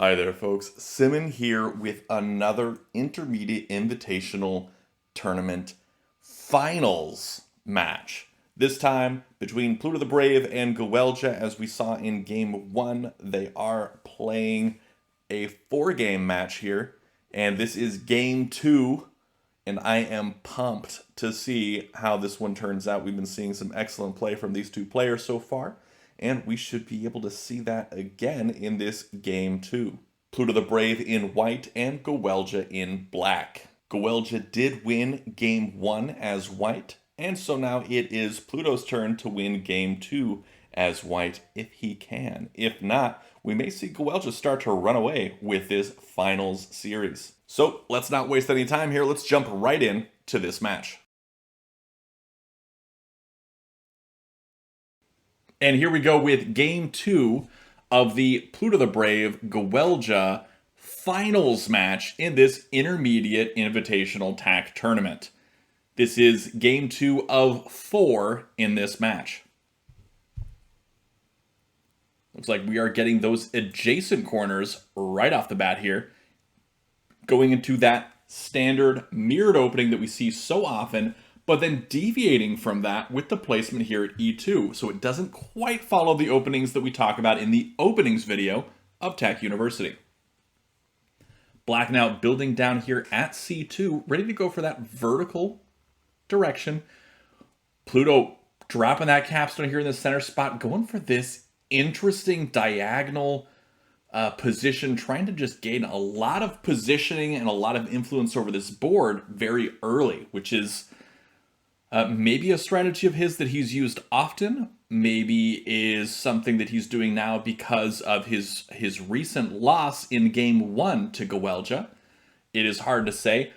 Hi there, folks. Simmon here with another Intermediate Invitational Tournament Finals match. This time between PlutoTheBrave and gowellja. As we saw in Game 1, they are playing a 4-game match here. And this is Game 2, and I am pumped to see how this one turns out. We've been seeing some excellent play from these two players so far, and we should be able to see that again in this Game 2. PlutoTheBrave in white and gowellja in black. Gowellja did win Game 1 as white, and so now it is Pluto's turn to win Game 2 as white if he can. If not, we may see gowellja start to run away with this finals series. So let's not waste any time here. Let's jump right in to this match. And here we go with Game 2 of the PlutoTheBrave gowellja finals match in this Intermediate Invitational Tak Tournament. This is Game 2 of 4 in this match. Looks like we are getting those adjacent corners right off the bat here, going into that standard mirrored opening that we see so often, but then deviating from that with the placement here at E2, so it doesn't quite follow the openings that we talk about in the openings video of Tak University. Black now building down here at C2, ready to go for that vertical direction. Pluto dropping that capstone here in the center spot, going for this interesting diagonal position, trying to just gain a lot of positioning and a lot of influence over this board very early, which is maybe a strategy of his that he's used often, maybe is something that he's doing now because of his recent loss in Game 1 to gowellja. It is hard to say.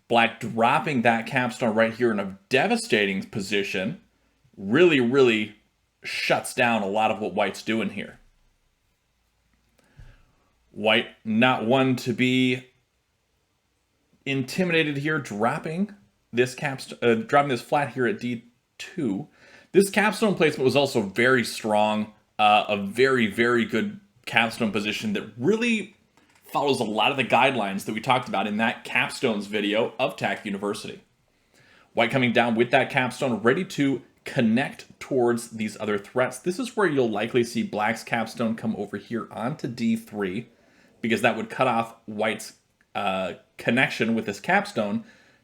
Black dropping that capstone right here in a devastating position really shuts down a lot of what White's doing here. White not one to be intimidated here, dropping this dropping this flat here at D2. This capstone placement was also very strong, a very good capstone position that really follows a lot of the guidelines that we talked about in that capstones video of Tak University. White coming down with that capstone, ready to connect towards these other threats. This is where you'll likely see Black's capstone come over here onto D3, because that would cut off White's connection with this capstone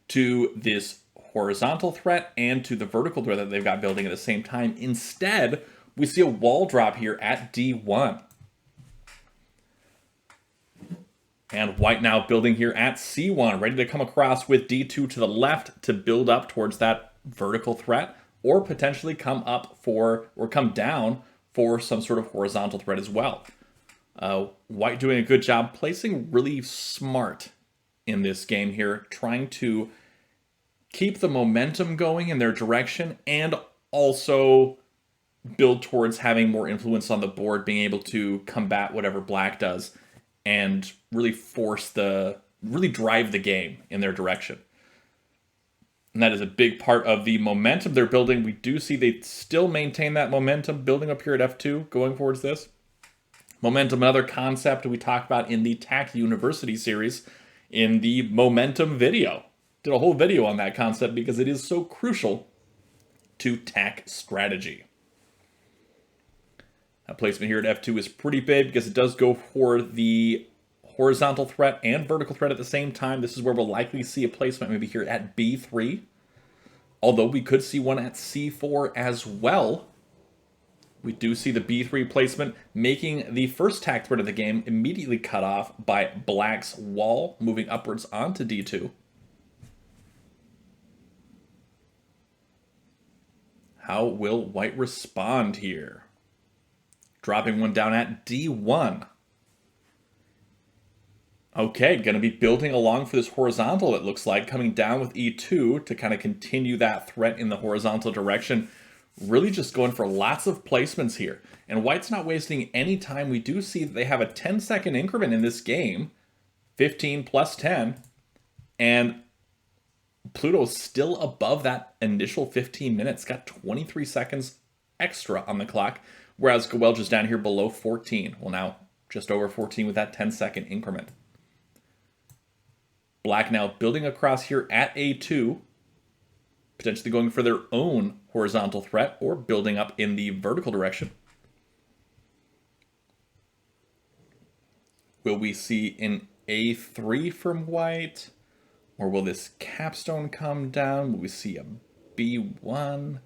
to this horizontal threat and to the vertical threat that they've got building at the same time. Instead, we see a wall drop here at D1. And White now building here at C1, ready to come across with D2 to the left to build up towards that vertical threat, or potentially come down for some sort of horizontal threat as well. White doing a good job placing really smart in this game here, trying to keep the momentum going in their direction and also build towards having more influence on the board, being able to combat whatever Black does and really drive the game in their direction. And that is a big part of the momentum they're building. We do see they still maintain that momentum building up here at F2 going towards this. Momentum, another concept we talked about in the Tak University series in the momentum video. Did a whole video on that concept because it is so crucial to Tak strategy. That placement here at F2 is pretty big because it does go for the horizontal threat and vertical threat at the same time. This is where we'll likely see a placement maybe here at B3. Although we could see one at C4 as well. We do see the B3 placement making the first Tak threat of the game immediately cut off by Black's wall, moving upwards onto D2. How will White respond here? Dropping one down at D1. Okay, going to be building along for this horizontal, it looks like, coming down with E2 to kind of continue that threat in the horizontal direction. Really just going for lots of placements here. And White's not wasting any time. We do see that they have a 10-second increment in this game, 15 plus 10, and Pluto's still above that initial 15 minutes, got 23 seconds extra on the clock, whereas gowellja's down here below 14. Well, now just over 14 with that 10-second increment. Black now building across here at A2, potentially going for their own horizontal threat or building up in the vertical direction. Will we see an A3 from white? Or will this capstone come down? Will we see a B1?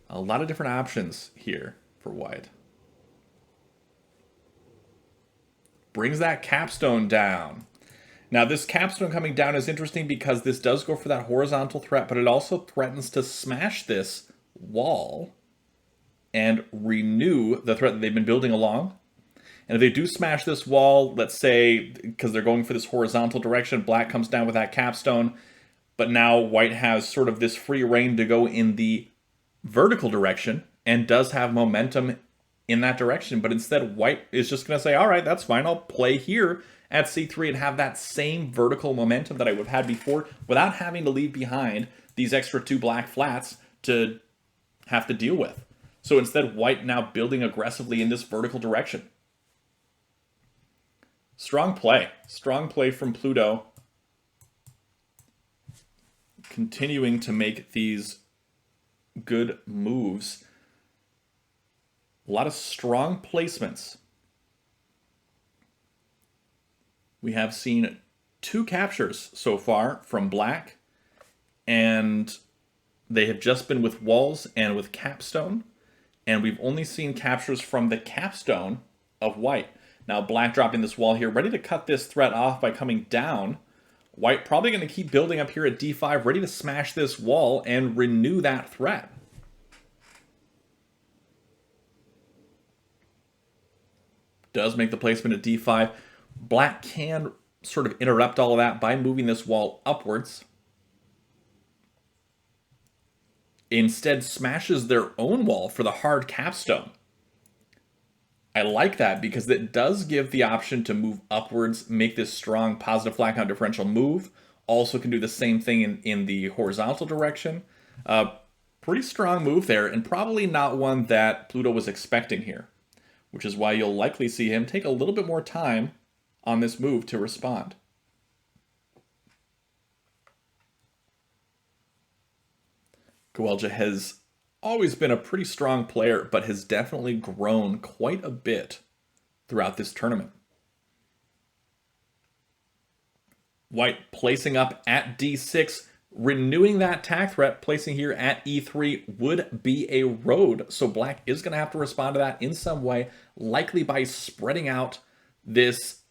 A lot of different options here for white. Brings that capstone down. Now this capstone coming down is interesting because this does go for that horizontal threat, but it also threatens to smash this wall and renew the threat that they've been building along. And if they do smash this wall, let's say, because they're going for this horizontal direction, black comes down with that capstone, but now white has sort of this free reign to go in the vertical direction and does have momentum in that direction. But instead, white is just going to say, all right, that's fine. I'll play here at C3 and have that same vertical momentum that I would have had before without having to leave behind these extra 2 black flats to have to deal with. So instead, white now building aggressively in this vertical direction. Strong play from Pluto. Continuing to make these good moves. A lot of strong placements. We have seen 2 captures so far from black, and they have just been with walls and with capstone, and we've only seen captures from the capstone of white. Now black dropping this wall here, ready to cut this threat off by coming down. White probably going to keep building up here at D5, ready to smash this wall and renew that threat. Does make the placement at D5. Black can sort of interrupt all of that by moving this wall upwards. Instead smashes their own wall for the hard capstone. I like that because it does give the option to move upwards, make this strong positive flat count differential move. Also can do the same thing in the horizontal direction. Pretty strong move there, and probably not one that Pluto was expecting here, which is why you'll likely see him take a little bit more time on this move to respond. Gowellja has always been a pretty strong player, but has definitely grown quite a bit throughout this tournament. White placing up at D6, renewing that tak threat, placing here at E3 would be a road. So black is going to have to respond to that in some way, likely by spreading out this,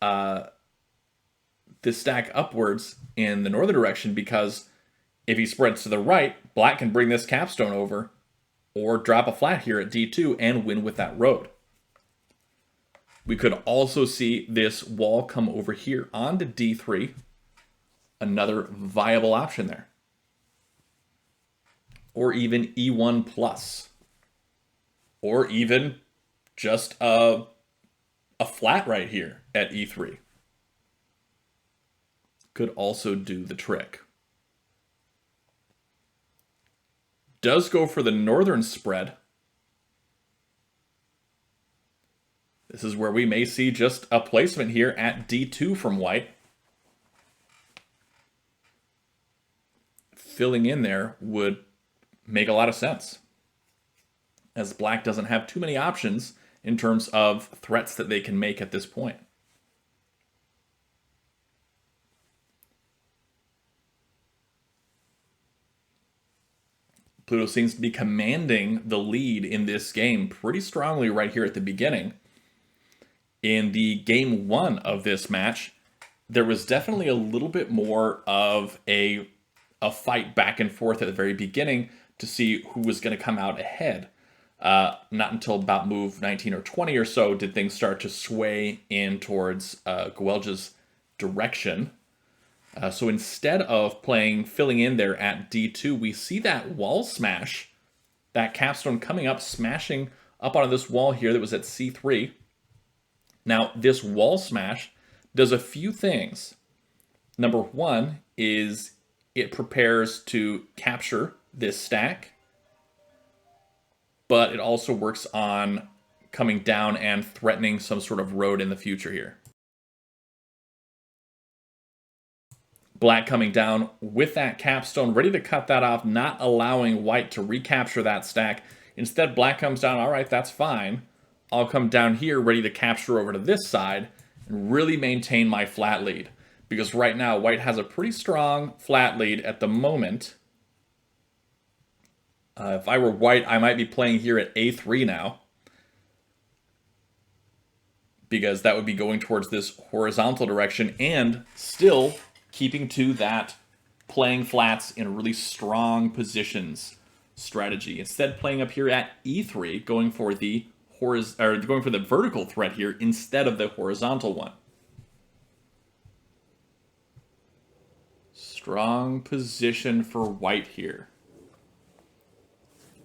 this stack upwards in the northern direction, because if he spreads to the right, black can bring this capstone over or drop a flat here at D2 and win with that road. We could also see this wall come over here onto D3. Another viable option there. Or even E1 plus. Or even just a flat right here at E3. Could also do the trick. Does go for the northern spread. This is where we may see just a placement here at D2 from white. Filling in there would make a lot of sense, as black doesn't have too many options in terms of threats that they can make at this point. Pluto seems to be commanding the lead in this game pretty strongly right here at the beginning. In the game 1 of this match, there was definitely a little bit more of a fight back and forth at the very beginning to see who was going to come out ahead. Not until about move 19 or 20 or so did things start to sway in towards Gowellja's direction. So instead of filling in there at D2, we see that wall smash, that capstone coming up, smashing up onto this wall here that was at C3. Now, this wall smash does a few things. Number one is it prepares to capture this stack, but it also works on coming down and threatening some sort of road in the future here. Black coming down with that capstone, ready to cut that off, not allowing white to recapture that stack. Instead, black comes down, all right, that's fine. I'll come down here, ready to capture over to this side, and really maintain my flat lead. Because right now, white has a pretty strong flat lead at the moment. If I were white, I might be playing here at A3 now, because that would be going towards this horizontal direction and still keeping to that playing flats in really strong positions strategy. Instead, playing up here at E3, going for the vertical threat here instead of the horizontal one. Strong position for white here.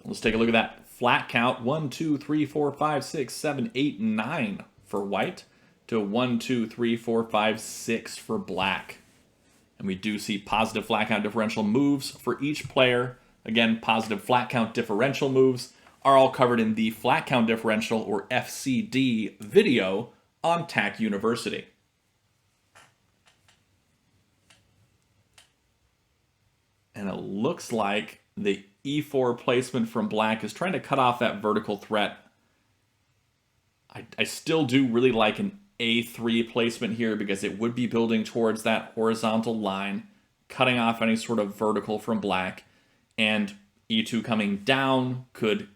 Let's take a look at that flat count. 1, 2, 3, 4, 5, 6, 7, 8, 9 for white to 1, 2, 3, 4, 5, 6 for black. And we do see positive flat count differential moves for each player. Again, positive flat count differential moves are all covered in the flat count differential, or FCD, video on Tak University. And it looks like the E4 placement from black is trying to cut off that vertical threat. I still do really like an A3 placement here because it would be building towards that horizontal line, cutting off any sort of vertical from black, and E2 coming down could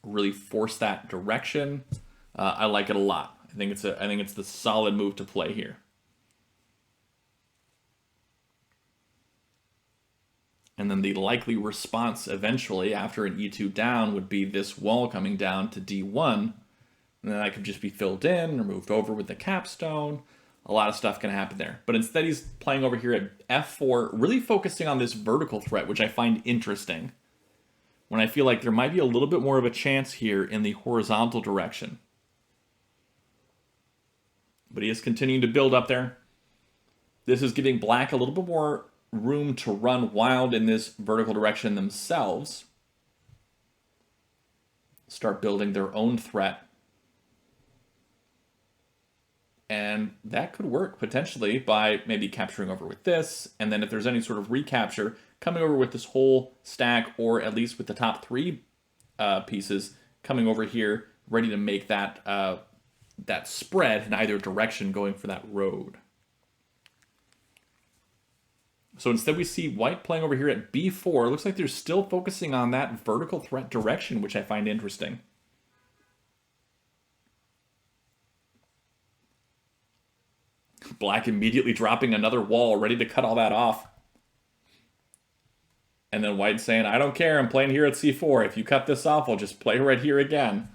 really force that direction. I like it a lot. I think it's the solid move to play here. And then the likely response eventually after an E2 down would be this wall coming down to D1. And then that could just be filled in or moved over with the capstone. A lot of stuff can happen there. But instead he's playing over here at F4, really focusing on this vertical threat, which I find interesting. When I feel like there might be a little bit more of a chance here in the horizontal direction. But he is continuing to build up there. This is giving black a little bit more room to run wild in this vertical direction themselves. Start building their own threat. And that could work potentially by maybe capturing over with this, and then if there's any sort of recapture, coming over with this whole stack, or at least with the top 3 pieces, coming over here, ready to make that that spread in either direction, going for that road. So instead we see white playing over here at B4. It looks like they're still focusing on that vertical threat direction, which I find interesting. Black immediately dropping another wall, ready to cut all that off. And then white saying, I don't care, I'm playing here at C4. If you cut this off, I'll just play right here again.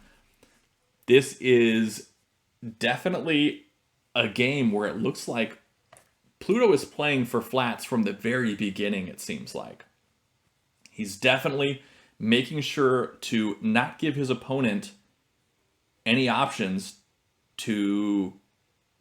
This is definitely a game where it looks like Pluto is playing for flats from the very beginning, it seems like. He's definitely making sure to not give his opponent any options to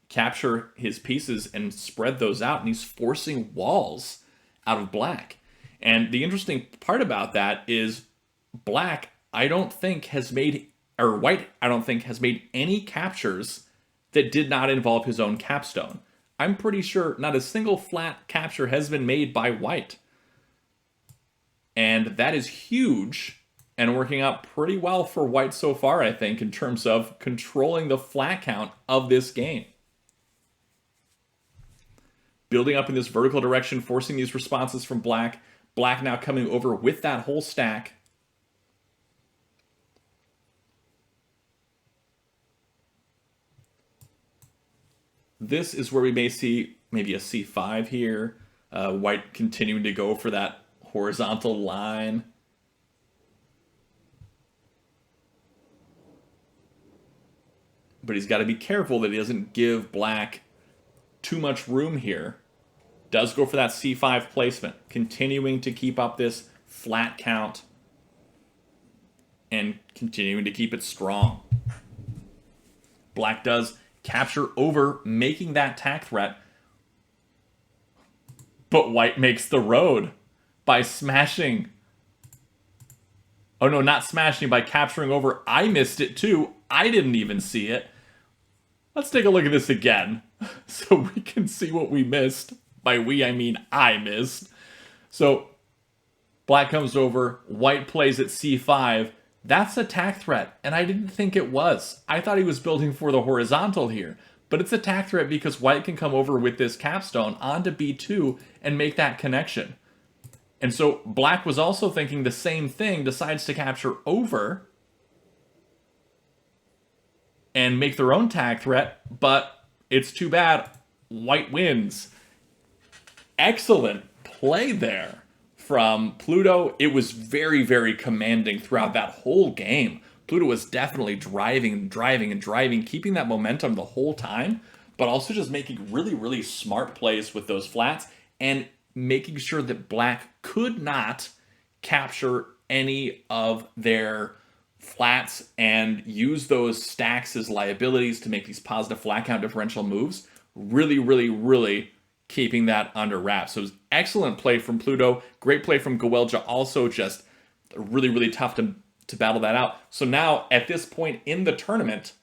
capture his pieces and spread those out, and he's forcing walls out of black. And the interesting part about that is black, I don't think has made, or white, I don't think has made any captures that did not involve his own capstone. I'm pretty sure not a single flat capture has been made by white. And that is huge and working out pretty well for white so far, I think, in terms of controlling the flat count of this game. Building up in this vertical direction, forcing these responses from black. Black now coming over with that whole stack. This is where we may see maybe a C5 here. White continuing to go for that horizontal line. But he's got to be careful that he doesn't give black too much room here. Does go for that C5 placement, continuing to keep up this flat count and continuing to keep it strong. Black does capture over, making that tak threat, but white makes the road by smashing. Oh no, not smashing, by capturing over. I missed it too. I didn't even see it. Let's take a look at this again so we can see what we missed. By we, I mean I missed. So black comes over, white plays at c5. That's a tack threat, and I didn't think it was. I thought he was building for the horizontal here, but it's a tack threat because white can come over with this capstone onto b2 and make that connection. And so black was also thinking the same thing, decides to capture over and make their own tack threat, but it's too bad. White wins. Excellent play there from Pluto. It was very, very commanding throughout that whole game. Pluto was definitely driving, keeping that momentum the whole time, but also just making really, really smart plays with those flats and making sure that black could not capture any of their flats and use those stacks as liabilities to make these positive flat count differential moves. Really, really, really keeping that under wraps. So it was excellent play from Pluto. Great play from gowellja. Also just really, really tough to battle that out. So now at this point in the tournament,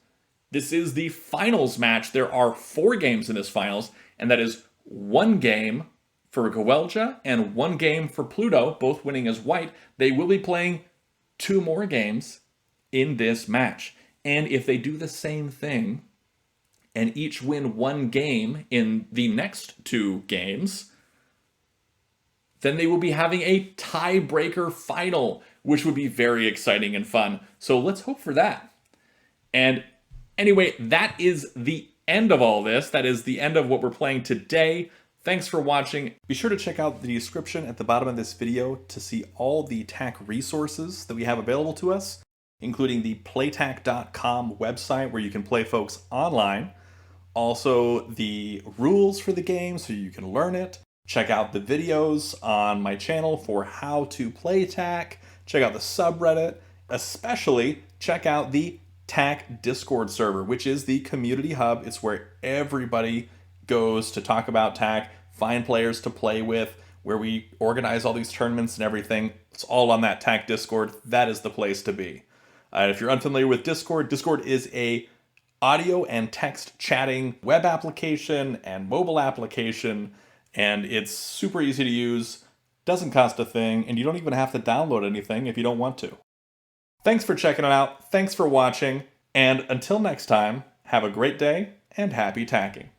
this is the finals match. There are 4 games in this finals, and that is 1 game for gowellja and 1 game for Pluto, both winning as white. They will be playing 2 more games in this match. And if they do the same thing and each win 1 game in the next 2 games, then they will be having a tiebreaker final, which would be very exciting and fun. So let's hope for that. And anyway, that is the end of all this. That is the end of what we're playing today. Thanks for watching. Be sure to check out the description at the bottom of this video to see all the TAK resources that we have available to us, including the playtak.com website where you can play folks online. Also, the rules for the game so you can learn it. Check out the videos on my channel for how to play TAK. Check out the subreddit. Especially check out the TAK Discord server, which is the community hub. It's where everybody goes to talk about TAK, find players to play with, where we organize all these tournaments and everything. It's all on that TAK Discord. That is the place to be. If you're unfamiliar with Discord, Discord is a audio and text chatting web application and mobile application, and it's super easy to use, doesn't cost a thing, and you don't even have to download anything if you don't want to. Thanks for checking it out, thanks for watching, and until next time, have a great day and happy tacking.